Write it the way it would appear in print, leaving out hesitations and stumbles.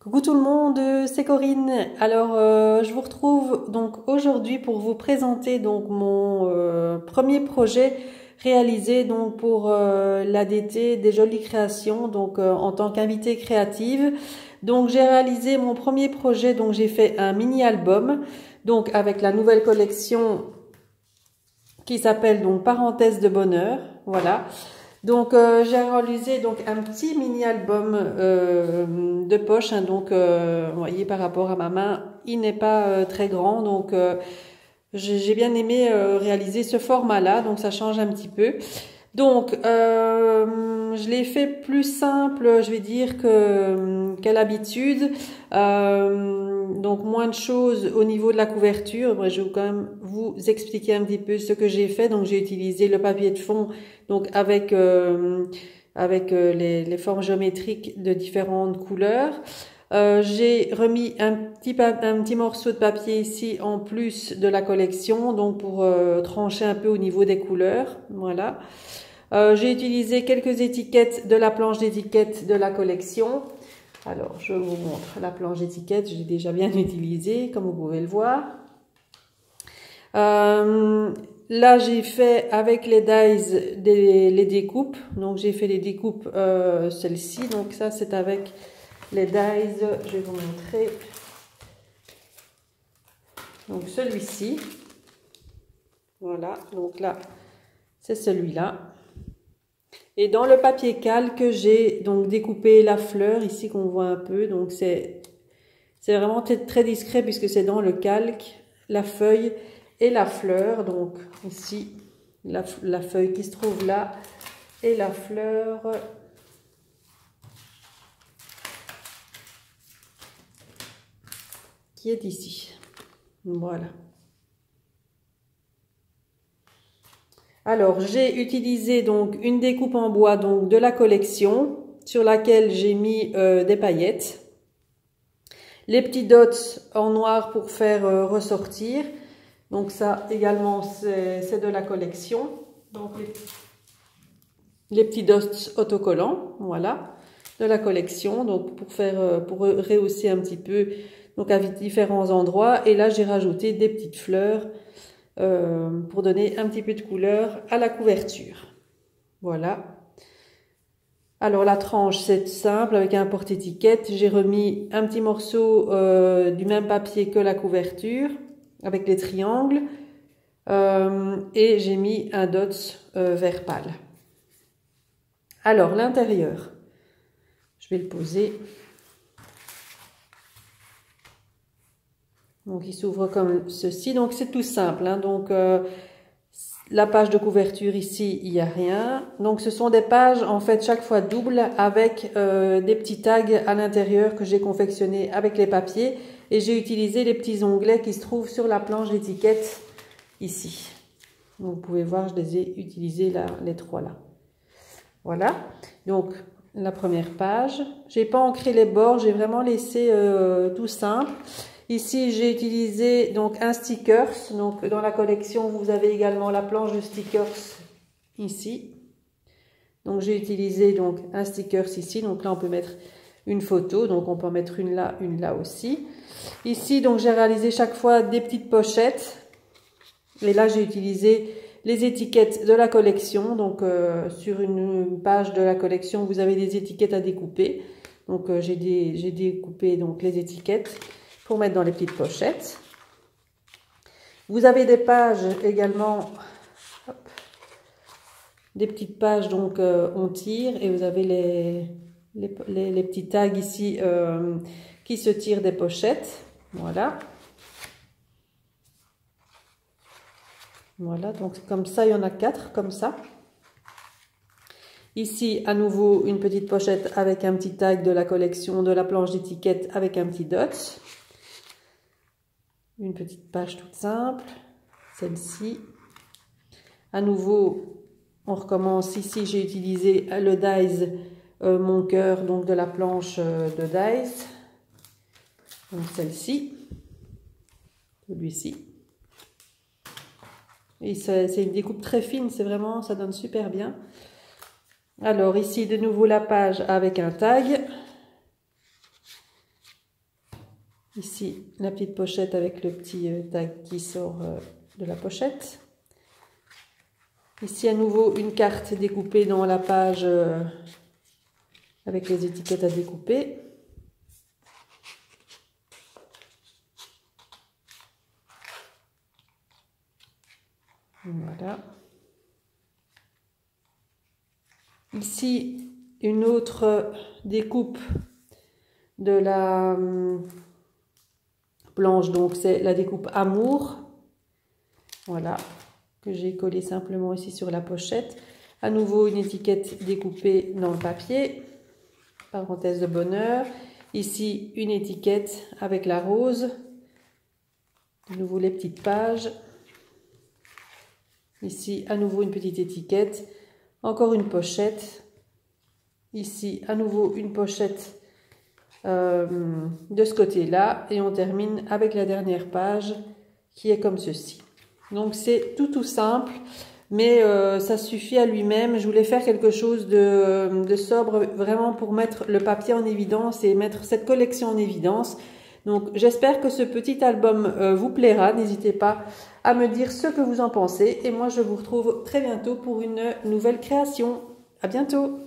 Coucou tout le monde, c'est Corinne. Alors je vous retrouve donc aujourd'hui pour vous présenter donc mon premier projet réalisé donc pour l'ADT des jolies créations donc en tant qu'invitée créative. Donc j'ai réalisé mon premier projet, donc j'ai fait un mini album donc avec la nouvelle collection qui s'appelle donc Parenthèse de bonheur, voilà. Donc j'ai réalisé donc un petit mini album de poche, hein, donc vous voyez par rapport à ma main, il n'est pas très grand, donc j'ai bien aimé réaliser ce format-là, donc ça change un petit peu. Donc je l'ai fait plus simple, je vais dire qu'à l'habitude. Donc moins de choses au niveau de la couverture. Moi, je vais quand même vous expliquer un petit peu ce que j'ai fait. Donc j'ai utilisé le papier de fond donc avec les formes géométriques de différentes couleurs. J'ai remis un petit morceau de papier ici en plus de la collection, donc pour trancher un peu au niveau des couleurs, voilà. J'ai utilisé quelques étiquettes de la planche d'étiquettes de la collection. Alors, je vous montre la planche d'étiquettes, je l'ai déjà bien utilisée, comme vous pouvez le voir. Là, j'ai fait avec les dies les découpes. Donc, j'ai fait les découpes, celle-ci. Donc, ça, c'est avec les dies. Je vais vous montrer. Donc, celui-ci. Voilà. Donc là, c'est celui-là. Et dans le papier calque, j'ai donc découpé la fleur ici qu'on voit un peu. Donc, c'est vraiment très discret puisque c'est dans le calque, la feuille et la fleur. Donc ici, la feuille qui se trouve là et la fleur qui est ici. Voilà. Alors, j'ai utilisé donc une découpe en bois donc de la collection sur laquelle j'ai mis des paillettes. Les petits dots en noir pour faire ressortir. Donc ça également c'est de la collection. Donc les petits dots autocollants, voilà, de la collection. Donc pour rehausser un petit peu donc à différents endroits. Et là j'ai rajouté des petites fleurs pour donner un petit peu de couleur à la couverture. Voilà. Alors la tranche c'est simple avec un porte-étiquette. J'ai remis un petit morceau du même papier que la couverture avec les triangles et j'ai mis un dots vert pâle. Alors l'intérieur, je vais le poser. Donc il s'ouvre comme ceci. Donc c'est tout simple, hein. Donc la page de couverture ici, il n'y a rien. Donc ce sont des pages en fait chaque fois doubles avec des petits tags à l'intérieur que j'ai confectionnés avec les papiers. Et j'ai utilisé les petits onglets qui se trouvent sur la planche d'étiquette ici. Donc vous pouvez voir, je les ai utilisés là, les trois là. Voilà. Donc la première page. J'ai pas ancré les bords, j'ai vraiment laissé tout simple. Ici, j'ai utilisé donc un stickers. Donc, dans la collection, vous avez également la planche de stickers ici. Donc, j'ai utilisé donc un stickers ici. Donc là, on peut mettre une photo. Donc, on peut en mettre une là aussi. Ici, donc, j'ai réalisé chaque fois des petites pochettes. Et là, j'ai utilisé les étiquettes de la collection. Donc, sur une page de la collection, vous avez des étiquettes à découper. Donc, j'ai découpé donc les étiquettes pour mettre dans les petites pochettes. Vous avez des pages également, hop, des petites pages, donc on tire et vous avez les petits tags ici qui se tirent des pochettes. Voilà. Voilà, donc comme ça, il y en a 4 comme ça. Ici, à nouveau, une petite pochette avec un petit tag de la collection de la planche d'étiquette avec un petit dot. Une petite page toute simple, celle-ci. À nouveau, on recommence. Ici, j'ai utilisé le dies mon cœur, donc de la planche de dies. Donc celle-ci, celui-ci. Et c'est une découpe très fine, c'est vraiment, ça donne super bien. Alors ici, de nouveau la page avec un tag. Ici, la petite pochette avec le petit tag qui sort de la pochette. Ici, à nouveau, une carte découpée dans la page avec les étiquettes à découper. Voilà. Ici, une autre découpe de la planche, donc c'est la découpe Amour. Voilà, que j'ai collé simplement ici sur la pochette. À nouveau, une étiquette découpée dans le papier. Parenthèse de bonheur. Ici, une étiquette avec la rose. De nouveau, les petites pages. Ici, à nouveau, une petite étiquette. Encore une pochette. Ici, à nouveau, une pochette de ce côté-là. Et on termine avec la dernière page qui est comme ceci. Donc, c'est tout simple. Mais ça suffit à lui-même. Je voulais faire quelque chose de sobre, vraiment pour mettre le papier en évidence et mettre cette collection en évidence. Donc, j'espère que ce petit album vous plaira. N'hésitez pas à me dire ce que vous en pensez. Et moi, je vous retrouve très bientôt pour une nouvelle création. À bientôt!